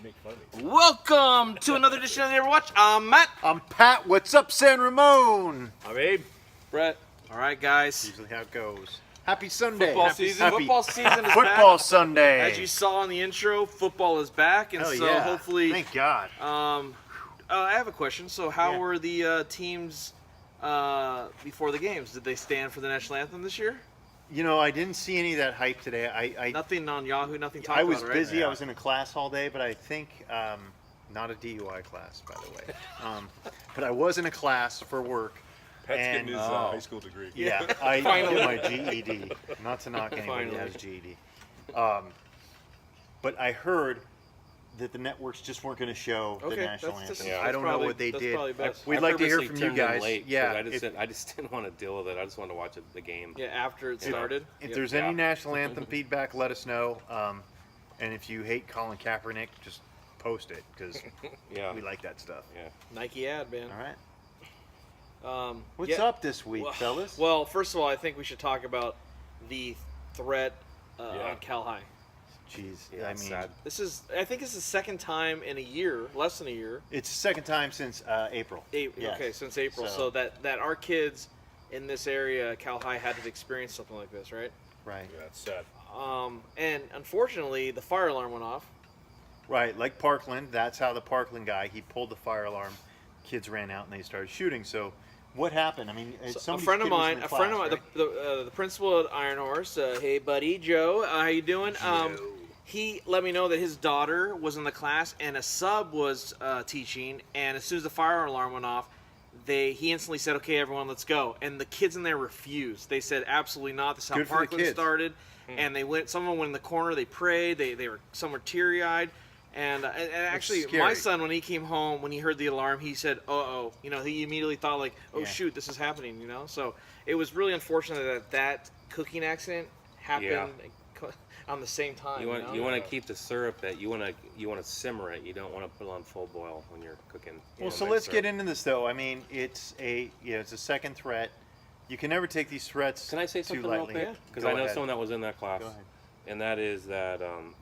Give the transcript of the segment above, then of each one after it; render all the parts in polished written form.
make fun of me. Welcome to another edition of the Overwatch. I'm Matt. I'm Pat. What's up, San Ramon? I'm Abe. Brett. All right, guys. Usually how it goes. Happy Sunday. Football Happy, season. Happy Football season is Football back. Sunday. As you saw in the intro, football is back, and Hell so yeah. hopefully. Thank God. I have a question. So, how Yeah. were the teams before the games? Did they stand for the national anthem this year? You know, I didn't see any of that hype today. I Nothing on Yahoo. Nothing talked I was about, right? busy. Yeah. I was in a class all day, but I think not a DUI class, by the way. But I was in a class for work. Pat's And- getting his high school degree. Yeah, I Finally. did my GED. Not to knock anybody who Finally. has GED. But I heard that the networks just weren't going to show the Okay, national that's- anthem. that's I don't know probably- what they that's did. probably best. We'd I like to hear purposely from you tuned in guys. late 'cause Yeah, I just didn't want to deal with it. I just wanted to watch the game. Yeah, after it started. If Yep. there's Yeah. any national anthem feedback, let us know. And if you hate Colin Kaepernick, just post it because Yeah. we like that stuff. Yeah. Nike ad, man. All right. What's Yeah. up this week, fellas? Well, first of all, I think we should talk about the threat Yeah. on Cal High. Jeez, Yeah, I it's mean, sad. I think it's the second time in a year, less than a year. it's the second time since April. Yes. Okay, since April. So- So that our kids in this area, Cal High, had to experience something like this, right? Right. Yeah, it's sad. And unfortunately, the fire alarm went off. Right, like Parkland. That's how the Parkland guy, he pulled the fire alarm. Kids ran out and they started shooting. So what happened? I mean, So a somebody's friend of kid was mine, in the friend of class, mine, right? the principal at Iron Horse. Hey, buddy, Joe, how you doing? He let me know that his daughter was in the class and a sub was teaching. And as soon as the fire alarm went off, he instantly said, "Okay, everyone, let's go." And the kids in there refused. They said, "Absolutely not. This is how Good for the Parkland kids. started." And they went. Someone went in the corner. They prayed. Some were teary-eyed. And actually, scary. my son, when he came home, when he heard the alarm, he said, "Uh-oh." You know, he immediately thought like, "Oh Yeah. shoot, this is happening." You know, so it was really unfortunate that cooking accident happened on the same time. You want know? you want to keep the syrup at you want to simmer it. You don't want to put it on full boil when you're cooking. Well, so let's get into this though. I mean, it's a second threat. You can never take these threats Can I say too something real lightly. quick? Because Go I know ahead. someone that was in that class, Go ahead. and that is that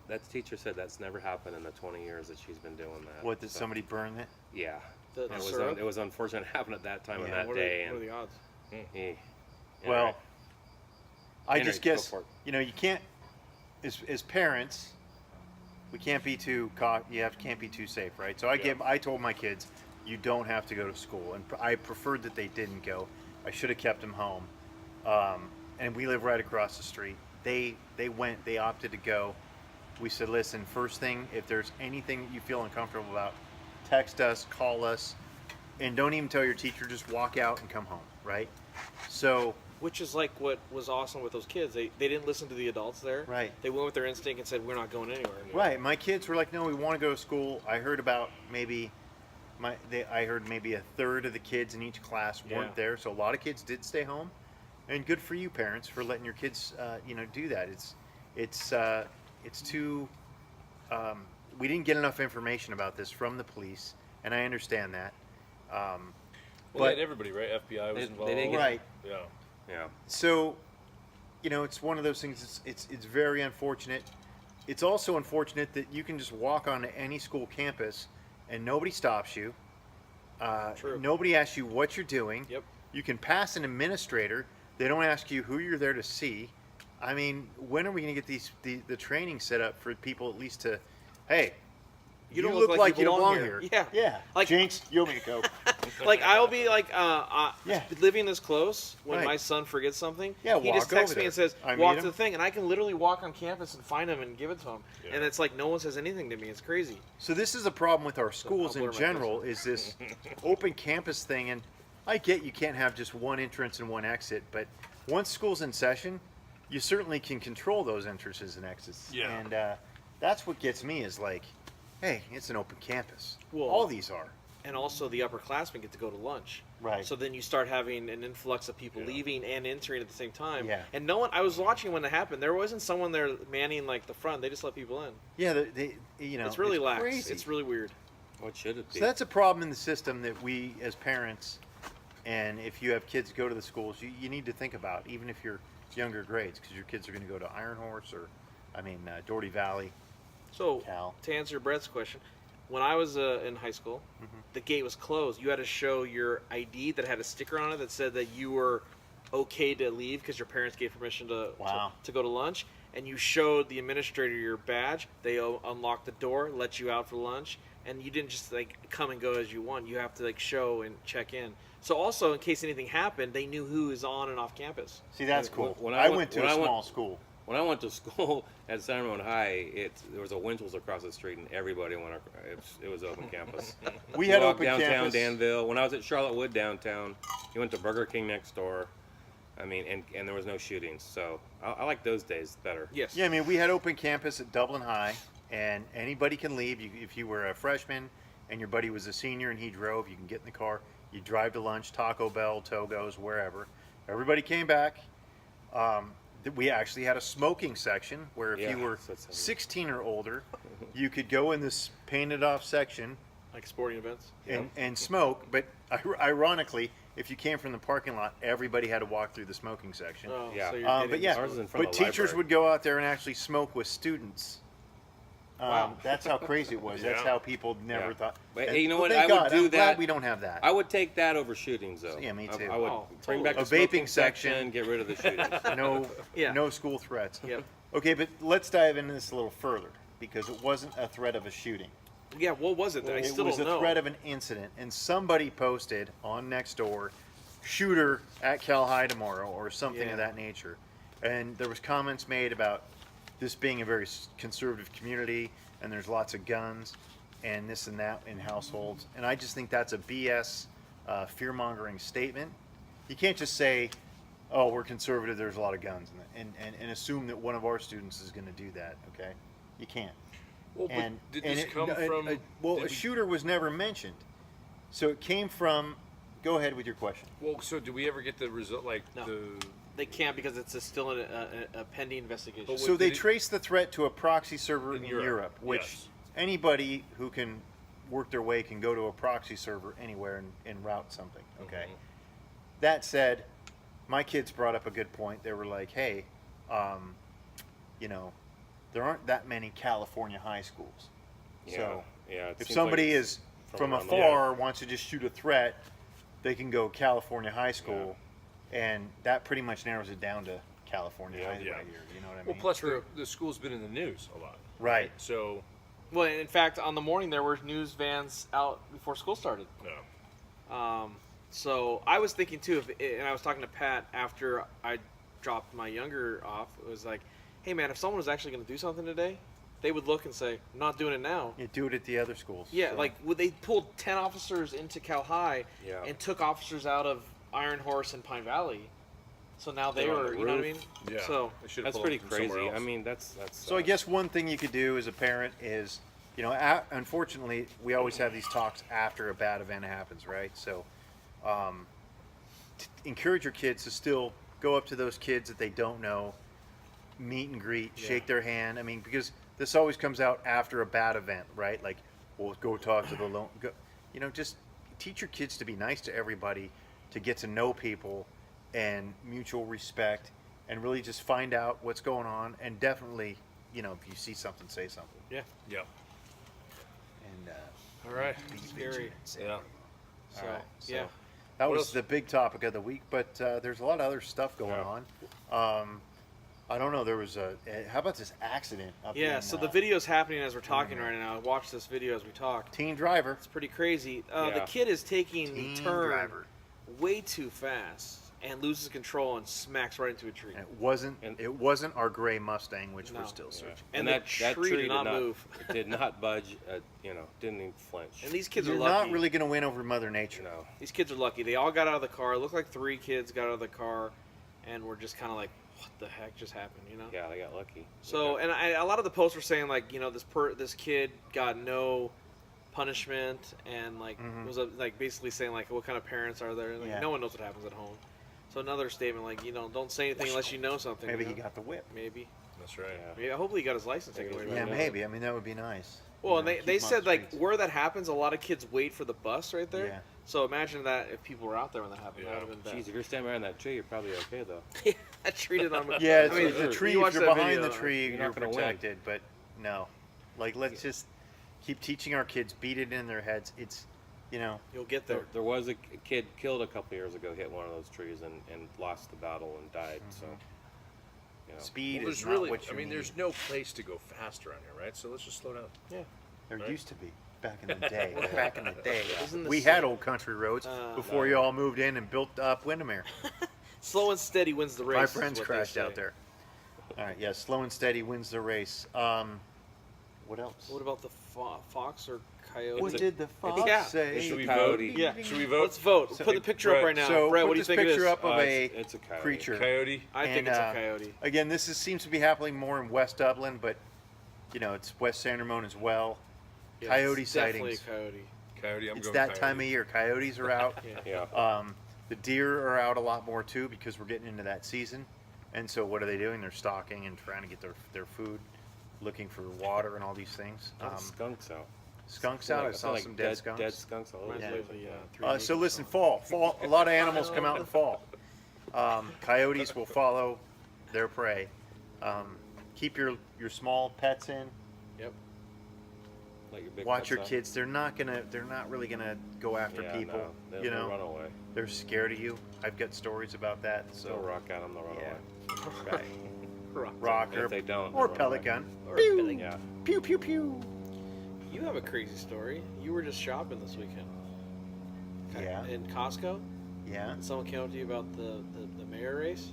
that teacher said that's never happened in the 20 years that she's been doing that. What, did So, somebody burn it? Yeah. The It was syrup? it was unfortunate it happened at that time and Yeah. that What day. are the odds? Eh. Well, Anyway. I Henry, just go guess, for it. you know, you can't, as parents, we can't be can't be too safe, right? So I told my kids, you don't have to go to school, and I preferred that they didn't go. I should have kept them home. And we live right across the street. They went, they opted to go. We said, listen, first thing, if there's anything that you feel uncomfortable about, text us, call us, and don't even tell your teacher, just walk out and come home, right? So, Which is like what was awesome with those kids. They didn't listen to the adults there. Right. They went with their instinct and said, "We're not going anywhere." right, my kids were like, no, we want to go to school. I heard about I heard maybe a third of the kids in each class weren't Yeah. there, so a lot of kids did stay home. And good for you, parents, for letting your kids, do that. It's too. We didn't get enough information about this from the police, and I understand that. Well, But- yeah, everybody, right? FBI was They involved. didn't get- Right. Yeah. Yeah. So, it's one of those things. It's very unfortunate. It's also unfortunate that you can just walk onto any school campus and nobody stops you. True. Nobody asks you what you're doing. Yep. You can pass an administrator. They don't ask you who you're there to see. I mean, when are we going to get the training set up for people at least to, hey, you don't look like you belong belong here. here. Yeah. Yeah. Like- Jinx, you owe me a Coke. Like I'll be like, Yeah. living this close when Right. my son forgets something. Yeah, he just walk texts over me and there. says, I "Walk meet to the him. thing," and I can literally walk on campus and find him and give it to him. Yeah. And it's like no one says anything to me. It's crazy. So this is a problem with our schools I'll in blur my general, is this open campus thing. And I get you can't have just one entrance and one exit, but once school's in session, you certainly can control those entrances and exits. Yeah. And that's what gets me is like, hey, it's an open campus. Well- All these are. And also the upperclassmen get to go to lunch. Right. So then you start having an influx of people Yeah. leaving and entering at the same time. Yeah. And no one. I was watching when it happened. There wasn't someone there manning like the front. They just let people in. Yeah, It's really lax. crazy. It's really weird. What should it be? So that's a problem in the system that we as parents, and if you have kids go to the schools, you need to think about, even if you're younger grades, because your kids are going to go to Iron Horse or, Doherty Valley. So Cal. to answer Brett's question, when I was in high school, the gate was closed. You had to show your ID that had a sticker on it that said that you were okay to leave because your parents gave permission Wow. to go to lunch. And you showed the administrator your badge. They unlocked the door, let you out for lunch, and you didn't just like come and go as you want. You have to like show and check in. So also, in case anything happened, they knew who is on and off campus. See, that's cool. When I went to a small went- school. When I went to school at San Ramon High, there was a Winchell's across the street, and everybody went. It was open campus. We had You walk open downtown campus. Danville. When I was at Charlottewood downtown, you went to Burger King next door. I mean, and there was no shootings, so I like those days better. Yes. Yeah, I mean, we had open campus at Dublin High, and anybody can leave. If you were a freshman and your buddy was a senior and he drove, you can get in the car. You drive to lunch, Taco Bell, Togo's, wherever. Everybody came back. We actually had a smoking section where if Yeah, you were that's- 16 or older, you could go in this painted off section Like sporting events. and smoke. But ironically, if you came from the parking lot, everybody had to walk through the smoking section. Oh, Yeah. so you're But getting- yeah, Ours is in front but of the teachers library. would go out there and actually smoke with students. Wow. That's how crazy it was. That's Yeah. how people never Yeah. thought. But and- you know well, what? thank I would God. do I'm glad that. we don't have that. I would take that over shootings, though. Yeah, me too. I would Oh, bring back A the vaping smoking section. get rid of the shootings. No, Yeah. no school threats. Yep. Okay, but let's dive into this a little further because it wasn't a threat of a shooting. Yeah, what was it? I It still was don't a know. threat of an incident, and somebody posted on Nextdoor, "Shooter at Cal High tomorrow" or something Yeah. of that nature, and there was comments made about this being a very conservative community, and there's lots of guns, and this and that in households, and I just think that's a BS fear-mongering statement. You can't just say, "Oh, we're conservative. There's a lot of guns," and assume that one of our students is going to do that. Okay, you can't. Well, but And did and this it- come no, from? well, did a we- shooter was never mentioned, so it came from. Go ahead with your question. Well, so do we ever get the result? Like No. the They can't because it's still a pending investigation. But So what they did it- traced the threat to a proxy server in In Europe, Europe, which yes. anybody who can work their way can go to a proxy server anywhere and route something. Okay. Mhm. That said, my kids brought up a good point. They were like, "Hey, you know, there aren't that many California high schools. Yeah, So yeah. it if seems somebody like is from from around the afar wants to just shoot a threat, they can go California high school, and that pretty much narrows it down to California Yeah, high yeah. right here. You know what I mean? well, plus True. the school's been in the news a lot. Right. So Well, in fact, on the morning there were news vans out before school started. no. So I was thinking too, and I was talking to Pat after I dropped my younger off. It was like, hey man, if someone was actually going to do something today, they would look and say, I'm not doing it now. You do it at the other schools. Yeah, so. like they pulled 10 officers into Cal High Yeah. and took officers out of Iron Horse and Pine Valley. So now they They're on were, the you know what I mean? roof. Yeah. So They should've That's pulled pretty them from somewhere crazy. I else. mean, that's. So I guess one thing you could do as a parent is, you know, unfortunately, we always have these talks after a bad event happens, right? So, encourage your kids to still go up to those kids that they don't know, meet and greet, shake their hand. I mean, because this always comes out after a bad event, right? Like, we'll go talk to the lone, you know, just teach your kids to be nice to everybody, to get to know people, and mutual respect, and really just find out what's going on, and definitely, you know, if you see something, say something. yeah, Yeah. And all right, be scary. vigilant. Yeah. So All right, yeah, That What was else? the big topic of the week, but there's a lot of other stuff going on. I don't know. There was how about this accident up yeah. in, So the video's happening as we're talking Mhm. right now. Watch this video as we talk. teen driver. It's pretty crazy. The Yeah. kid is taking Teen the turn driver. way too fast and loses control and smacks right into a tree. And And- it wasn't our gray Mustang, which No. we're still Yeah. searching. And that the tree did not move. It did not budge. You know, didn't even flinch. And these kids You're are lucky. not really going to win over Mother Nature. You know. These kids are lucky. They all got out of the car. It looked like 3 kids got out of the car, and we're just kind of like, what the heck just happened, you know? Yeah, they got lucky. So, and a lot of the posts were saying like, you know, this kid got no punishment, and like Mhm. it was like basically saying like, what kind of parents are there? Like, Yeah. no one knows what happens at home. So another statement like, you know, don't say anything unless you know something. Maybe you he know? got the whip. Maybe. That's right. Yeah. Maybe. Hopefully he got his license taken away. Right Yeah, now. maybe. I mean, that would be nice. Well, You and know, they keep 'em off said the like streets. where that happens, a lot of kids wait for the bus right there. Yeah. So imagine that if people were out there when that happened, that Yeah. would have been Jeez, bad. if you're standing behind that tree, you're probably okay though. I treated on. Yeah, I mean, the tree. you If watch you're that behind video, the tree, you're you're not gonna win. protected. But no. Like, let's just keep teaching our kids, beat it in their heads. It's, You'll get there. There was a kid killed a couple years ago, hit one of those trees and lost the battle and died. So, speed Well, is there's not really, what you I mean, need. there's no place to go faster on here, right? So let's just slow down. There right? used to be back in the day. Back in the day, Isn't the we same- had old country roads before you all moved in and built up Windermere. Slow and steady wins the race. My is friends what they crashed say. out there. All right, yeah, slow and steady wins the race. What else? What about the fox or coyote? What did the fox Yeah. say? Should we Coyote. vote? Yeah. Should we vote? Let's vote. So- Put the picture up Brett, right now. So Brett, put what do you this think it picture is? up of a it's a coyote. creature. Coyote. I think And, it's a coyote. Again, this seems to be happening more in West Dublin, but it's West San Ramon as well. Yeah, Coyote it's definitely sightings. a coyote. Coyote. I'm It's going that coyote. time of year. Coyotes are out. Yeah. Yeah. The deer are out a lot more too because we're getting into that season. And so what are they doing? They're stalking and trying to get their food, looking for water and all these things. Skunks out. Skunks out. I It's saw like some dead skunks. Dead skunks all over. Reminds Yeah. me of the, Three So Amigos listen, song. fall. A lot of animals come out in fall. Coyotes will follow their prey. Keep your small pets in. Yep. Let your big Watch pets your out. kids. They're not really gonna go after Yeah, people. no. They'll run away. They're scared of you. I've got stories about that. They'll So rock at them. They'll run yeah, away. right. Rocker If they don't, or they'll run pellet away. gun. Or Pew! Billy. Yeah. Pew pew pew. You have a crazy story. You were just shopping this weekend. Yeah. In Costco? Yeah. And someone came up to you about the mayor race?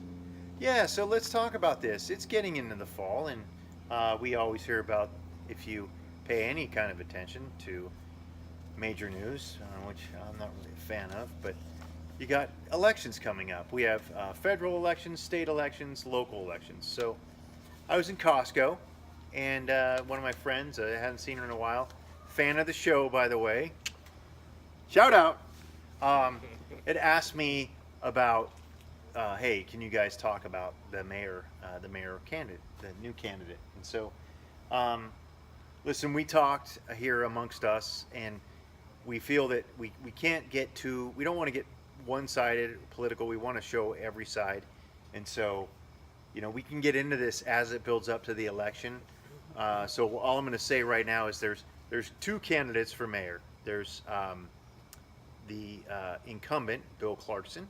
Yeah, so let's talk about this. It's getting into the fall, and we always hear about, if you pay any kind of attention to major news, which I'm not really a fan of, but you got elections coming up. We have federal elections, state elections, local elections. So I was in Costco, and one of my friends, I hadn't seen her in a while, fan of the show, by the way, shout out, had asked me about, hey, can you guys talk about the mayor candidate, the new candidate? And so, listen, we talked here amongst us, and we feel that we can't get too, we don't want to get one-sided political. We want to show every side, and so, we can get into this as it builds up to the election. So all I'm going to say right now is there's two candidates for mayor. There's the incumbent, Bill Clarkson,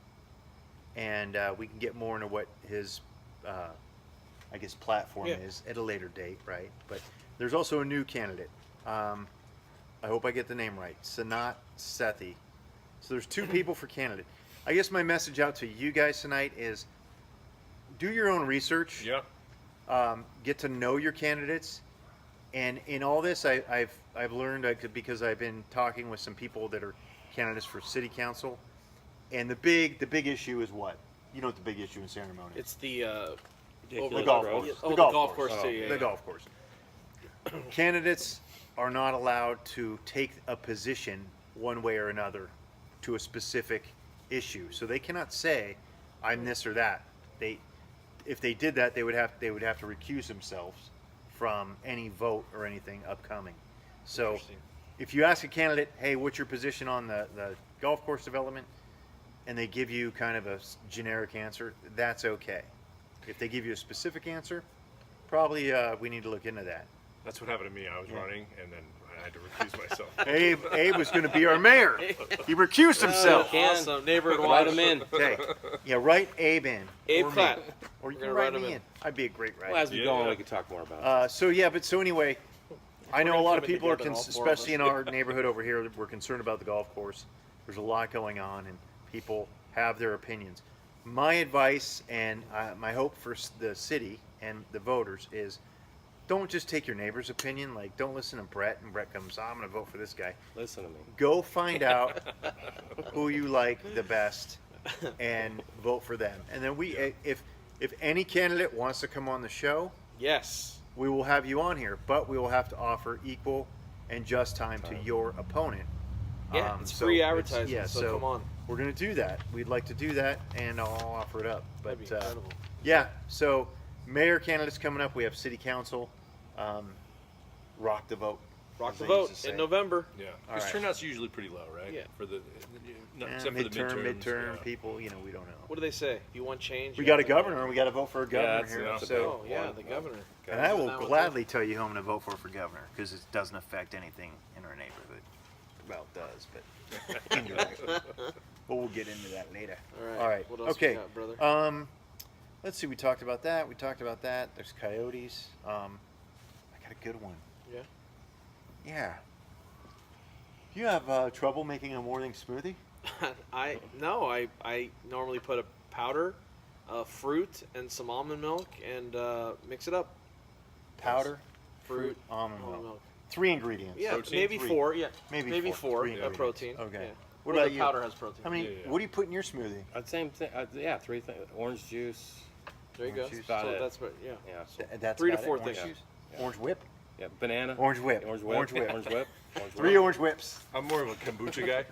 and we can get more into what his, I guess, platform is at a later date, right? But there's also a new candidate. I hope I get the name right, Sanat Sethi. So there's two people for candidate. I guess my message out to you guys tonight is do your own research. Yeah. Get to know your candidates. And in all this, I've learned, because I've been talking with some people that are candidates for city council. And the big issue is what? You know what the big issue in San Ramon is? It's the Ridiculous golf roads. course. Oh, The the golf golf course. course too. Yeah, The yeah. golf course. Candidates are not allowed to take a position one way or another to a specific issue. So they cannot say, I'm this or that. If they did that, they would have to recuse themselves from any vote or anything upcoming. So Interesting. if you ask a candidate, hey, what's your position on the golf course development? And they give you kind of a generic answer, that's okay. If they give you a specific answer, probably we need to look into that. That's what happened to me. I was running, and then I had to recuse myself. Abe was going to be our mayor. He recused himself. Can. Awesome. Neighborhood Write watch. them in. Okay. Yeah, write Abe in. Abe or me. clap. Or you We're can gonna write write him me in. in. I'd be a great writer. Well, as we go on, Yeah. we could talk more about it. So anyway, I know a gonna lot come of in people are, together, all four of especially us. in our neighborhood over here, we're concerned about the golf course. There's a lot going on, and people have their opinions. My advice and my hope for the city and the voters is don't just take your neighbor's opinion. Like, don't listen to Brett, and Brett comes, I'm going to vote for this guy. Listen to me. Go find out who you like the best and vote for them. And then if any candidate wants to come on the show, Yes. we will have you on here, but we will have to offer equal and just time to your opponent. Yeah, it's so free advertising. yeah, so come on. We're going to do that. We'd like to do that, and I'll offer it up. But That'd be incredible. yeah, so mayor candidates coming up. We have city council. Rock the vote. Rock the As they used vote to say. in November. Yeah. All Because right. turnout's usually pretty low, right? Yeah. For the Yeah, except for the midterm yeah. people, we don't know. What do they say? You want change? We you got a have to governor, and we got to vote for a governor that's- here. that's a So, Oh yeah, One. the governor. and I Isn't will that what gladly tell you who I'm going to vote for governor because it doesn't affect anything in our neighborhood. Well, it does, but indirectly. But we'll get into that later. All All right. What else Okay. you got, brother? Let's see. We talked about that. There's coyotes. I got a good one. Yeah. Yeah. You have trouble making a morning smoothie? I normally put a powder, fruit, and some almond milk, and mix it up. Powder, Fruit, almond almond milk. milk. 3 ingredients. Yeah, Protein? maybe Three. 4. Yeah, Maybe four. 4. Three ingredients. Protein. Okay. Yeah. What Well, about the you? powder has protein. I mean, Yeah, yeah. what do you put in your smoothie? Same thing. Yeah, 3 things. Orange juice. There you go. Orange juice. About So it. that's what. Yeah. Yeah. That's 3 to about it? 4 Orange things. juice? Yeah. Orange whip? Yeah. Banana. Orange whip. Orange whip. Orange whip. Orange whip. Orange 3 whip. orange whips. I'm more of a kombucha guy.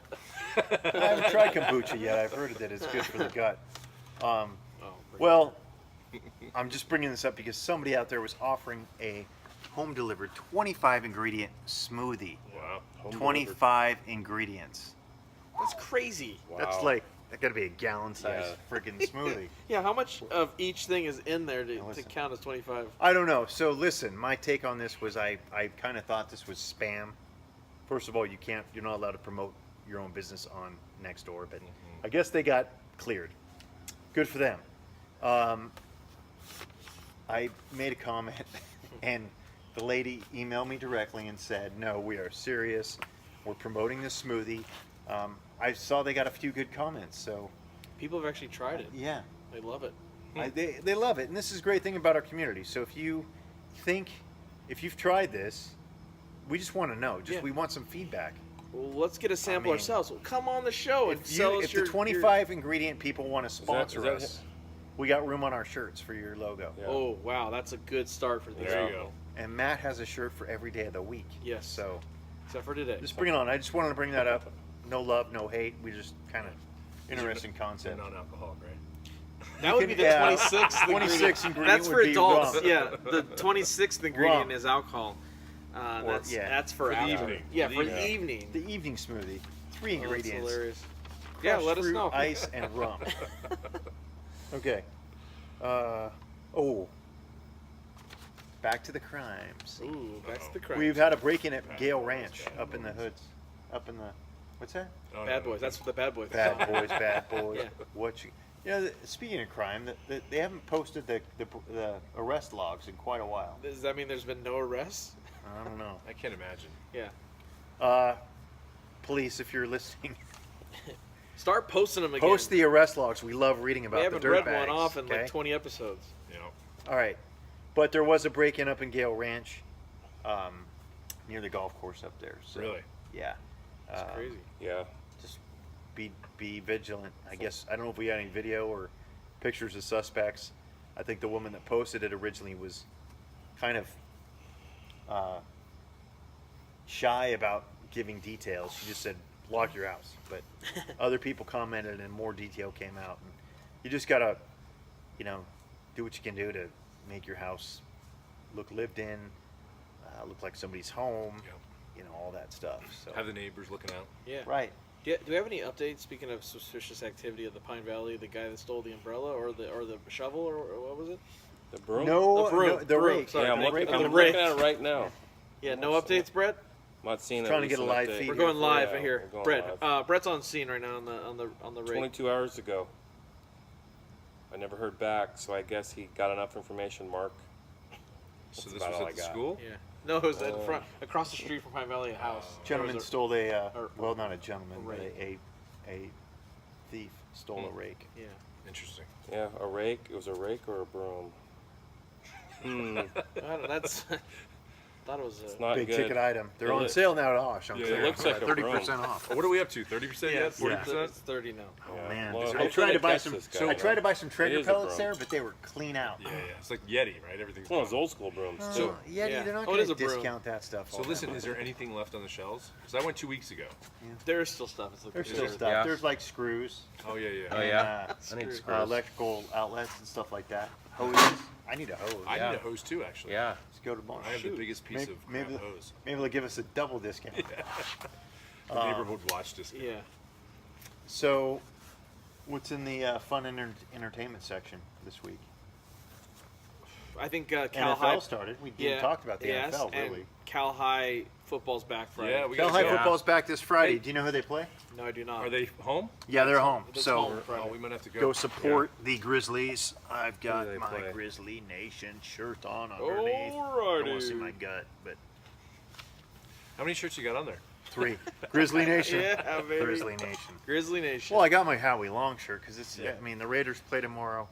I haven't tried kombucha yet. I've heard that it's good for the gut. Oh, Well, I'm just bringing this up because somebody out there was offering a home delivered 25 ingredient smoothie. Wow. Home 25 ingredients. that's crazy. delivered. That's Wow. like that got to be a gallon size freaking smoothie. Yeah, how much of each thing is in there to listen. count as 25? I don't know. So listen, my take on this was I kind of thought this was spam. First of all, you're not allowed to promote your own business on Nextdoor, but I guess they got cleared. Good for them. I made a comment, and the lady emailed me directly and said, "No, we are serious. We're promoting this smoothie." I saw they got a few good comments, so People have actually tried it. yeah. They love it. They love it, and this is a great thing about our community. So if you've tried this, we just want to know. Yeah. We want some feedback. Well, let's get a sample mean, ourselves. Well, come on the show and sell us If your the 25 ingredient people want to sponsor is that us, we got room on our shirts for your logo. Yeah. Oh wow, that's a good start for these There you people. go. And Matt has a shirt for every day of the week. Yes. So Except for today. just bring it on. I just wanted to bring that up. No love, no hate. We just kind of interesting And concept. non-alcoholic, right? That would be the Yeah, 26th 26th ingredient That's would for be adults. rum. Yeah, the 26th ingredient Rum. is alcohol. Or- yeah. That's for For the after. evening. Yeah, For for the the evening. The evening smoothie, 3 Oh, that's ingredients: hilarious. Yeah, crushed let us fruit, know. ice, and rum. Okay. Back to the crimes. Ooh, that's the crime. We've had a break-in at Gale Ranch, up in the hoods, up in the, what's that? Oh, Bad no, boys. That's what the bad boys. Bad boys, bad boys. Yeah. What speaking of crime, they haven't posted the arrest logs in quite a while. Does that mean there's been no arrests? I don't know. I can't imagine. Yeah. Police, if you're listening, Start posting them again. post the arrest logs. We love reading about They the haven't dirt read bags. one off in okay? like 20 episodes. You know. All right, but there was a break-in up in Gale Ranch, near the golf course up there. So, Really? Yeah. It's crazy. Yeah. Just be vigilant. I guess I don't know if we had any video or pictures of suspects. I think the woman that posted it originally was kind of shy about giving details. She just said lock your house, but other people commented and more detail came out. And you just gotta, do what you can do to make your house look lived in, look like somebody's home, all that stuff. So Have the neighbors looking out. Yeah. right. Do we have any updates? Speaking of suspicious activity at the Pine Valley, the guy that stole the umbrella or the shovel or what was it? The broom. No, The broom. no, the Broom, rake. sorry. Yeah, I'm the looking, rake. I'm The looking rake. at it right now. Yeah, no updates, Brett. I'm not seeing Trying to get a recent live update. feed. We're going live Yeah, here. we're going Brett, live. Brett's on scene right now on the rake. 22 hours ago. I never heard back, so I guess he got enough information, Mark. So That's this about was all at I the got. school? Yeah. No, it was in front, across the street from Pine Valley House. Gentleman There was stole a or- well, not a gentleman, a but rake. a thief stole a rake. Yeah. Interesting. Yeah, a rake. It was a rake or a broom. That's. Thought it was. It's not Big good. ticket item. They're It on look- sale now at Osh. I'm Yeah, clear. it looks like a 30% off. What are we up to? 30% Yeah, yet? 40%? It's 30 now. Oh Yeah. man, Well, I hopefully tried they to buy catch some. this guy. I tried to buy some Traeger is a pellets broom. there, but they were clean out. Yeah, yeah. It's like Yeti, right? Everything's It's one of those gone. old school brooms too. Yeti, Yeah. they're not Oh, it going is to a broom. discount that stuff. So all that listen, much. is there anything left on the shelves? Because I went 2 weeks ago. There is still stuff. It's like There's Is still there- stuff. Yeah. There's like screws. Oh yeah, yeah. Oh, and, yeah? I need Screws. screws. electrical outlets and stuff like that. Hoses. I need a hose. I Yeah. need a hose too, actually. Yeah. Let's go tomorrow. I have the Shoot. biggest piece of maybe, crap hose. maybe they'll give us a double discount. The neighborhood watch this. Yeah. So, what's in the fun entertainment section this week? I think Cal NFL High started. We didn't talk about the NFL and really. Cal High football's back Friday. Yeah, we Cal got High go. football's back this Friday. Hey. Do you know who they play? No, I do not. Are they home? Yeah, they're home. It's So home Friday. Oh, we might have to go. go support the Grizzlies. I've got do they my play? Grizzly Nation shirt on underneath. I Alrighty. don't want to see my gut, but How many shirts you got on there? 3. Grizzly Nation. Yeah, baby. Grizzly Nation. Grizzly Nation. Well, I got my Howie Long shirt because it's. Yeah. I mean, the Raiders play tomorrow.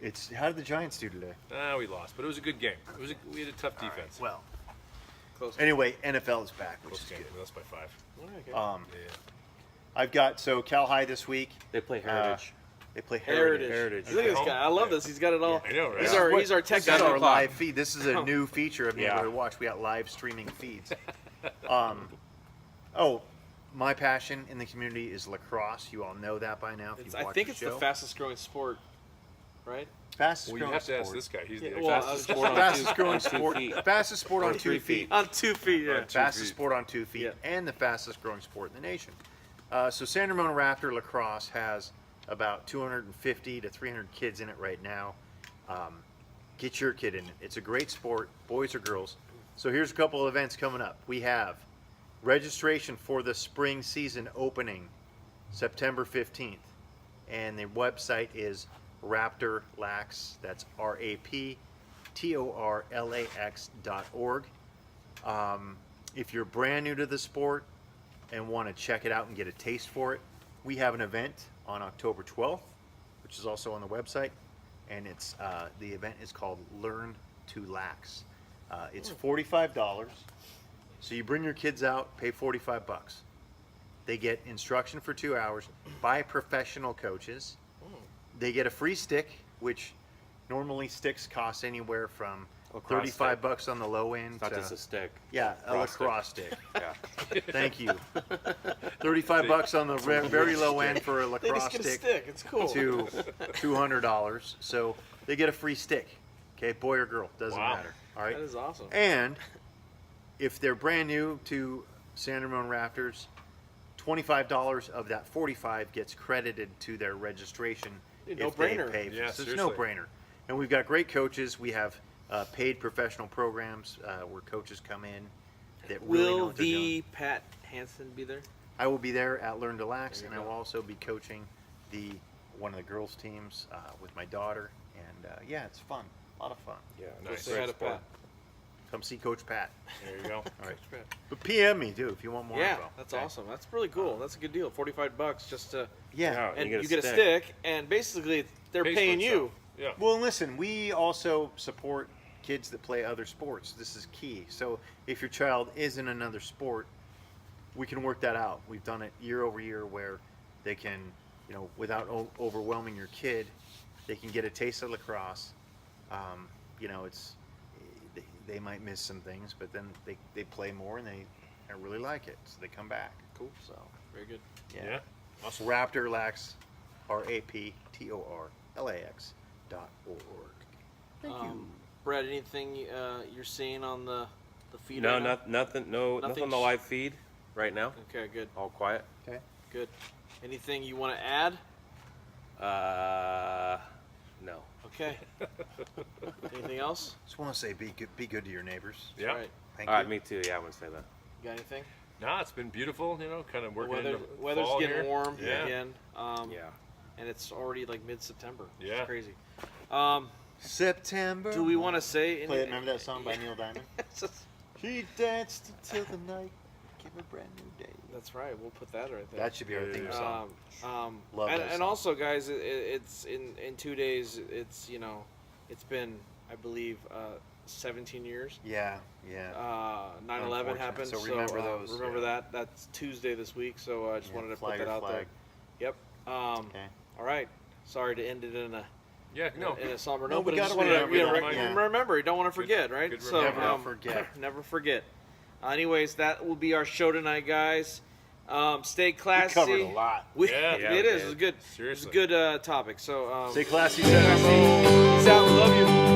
It's how did the Giants do today? We lost, but it was a good game. We had a tough defense. Well, Close. anyway, NFL is back, which Close is game. good. We lost by 5. Okay. Yeah. I've got Cal High this week. They play Heritage. They play Heritage. Heritage. Look at this Okay. guy. I love this. He's got it all. I know, right? He's our tech This is guy. our live feed. This is a new feature of Yeah. Neighborhood Watch. We got live streaming feeds. My passion in the community is lacrosse. You all know that by now. If you've I watched think the it's show. the fastest growing sport, right? fastest Well, you growing have to ask sport. this guy. He's Yeah, the well, fastest I was sport on Fastest On growing 2 sport. feet. Fastest sport on Or 2 3 feet. feet. On 2 feet, yeah. On 2 Fastest feet. sport on 2 feet, Yeah. and the fastest growing sport in the nation. So San Ramon Raptor Lacrosse has about 250 to 300 kids in it right now. Get your kid in it. It's a great sport, boys or girls. So here's a couple of events coming up. We have registration for the spring season opening September 15th. And the website is Raptor Lax. That's RAPTORLAX.org. If you're brand new to the sport and want to check it out and get a taste for it, we have an event on October 12th, which is also on the website. And it's the event is called Learn to Lax. It's $45. So you bring your kids out, pay $45. They get instruction for 2 hours by professional coaches. They get a free stick, which normally sticks cost anywhere from Lacrosse $35 on the low end. It's not to, just a stick. yeah, a Lacrosse lacrosse stick. Yeah. Thank you. $35 on the very low end for a They lacrosse just get a stick stick. It's cool. to $200. So they get a free stick. Okay, boy or girl, doesn't Wow. matter. All right. That is awesome. And if they're brand new to San Ramon Raptors, $25 of that $45 gets credited to their registration Dude, if they no-brainer. pay. Yeah, so it's seriously. no brainer. And we've got great coaches. We have paid professional programs where coaches come in that really know Will what they're doing. the Pat Hansen be there? I will be there at Learn to Lax, There and you I go. will also be coaching one of the girls' teams with my daughter. And yeah, it's fun. A lot of fun. Yeah. Nice. Say hi to Sport. Pat. Come see Coach Pat. There you go. All right. Pat. But PM me too if you want more Yeah, info. that's Okay? awesome. That's really cool. That's a good deal. $45 just to, Yeah. and you you get get, a a stick. stick, and basically they're Pays for paying you. itself. Yeah. Well, and listen, we also support kids that play other sports. This is key. So if your child is in another sport, we can work that out. We've done it year over year where they can, without overwhelming your kid, they can get a taste of lacrosse. They might miss some things, but then they play more and they really like it, so they come back. Cool. So Very good. Yeah. Awesome. Raptor Lax, RAPTORLAX.org. Thank you. Brett, anything you're seeing on the feed? No, right now? nothing. No, nothing on the Nothing's- live feed right now. Okay, good, All quiet. Okay. good. Anything you want to add? No. Okay. Anything else? Just want to say, be good to your neighbors. Yeah. All right. Thank All you. right, me too. Yeah, I would say that. You got anything? Nah, it's been beautiful. Kind of The working weather, into weather's fall getting here. warm Yeah. again. Yeah. And it's already like mid-September. Yeah. It's crazy. September. Do we want to say? play it? Remember that song by Neil Diamond? She danced until the night. Give her a brand new day. That's right. We'll put that right there. That should be our theme song. Love and, that and song. also, guys, it's in 2 days. It's it's been, I believe, 17 years. Yeah. 9/11 Unfortunate. happened. So remember those, Remember yeah. that. That's Tuesday this week. So I just wanted to Fly put that your out flag. there. Yep. Okay. All right. Sorry to end it in a Yeah. No. in a somber No, note, we but I gotta just wanted to remember that, yeah. remember. You don't want to forget, right? good So Never forget. never forget. Anyways, that will be our show tonight, guys. Stay We classy. covered a lot. Yeah, It we is. did. It's good. Seriously. It's a good topic. So Stay classy, stay classy. Peace out. Love you.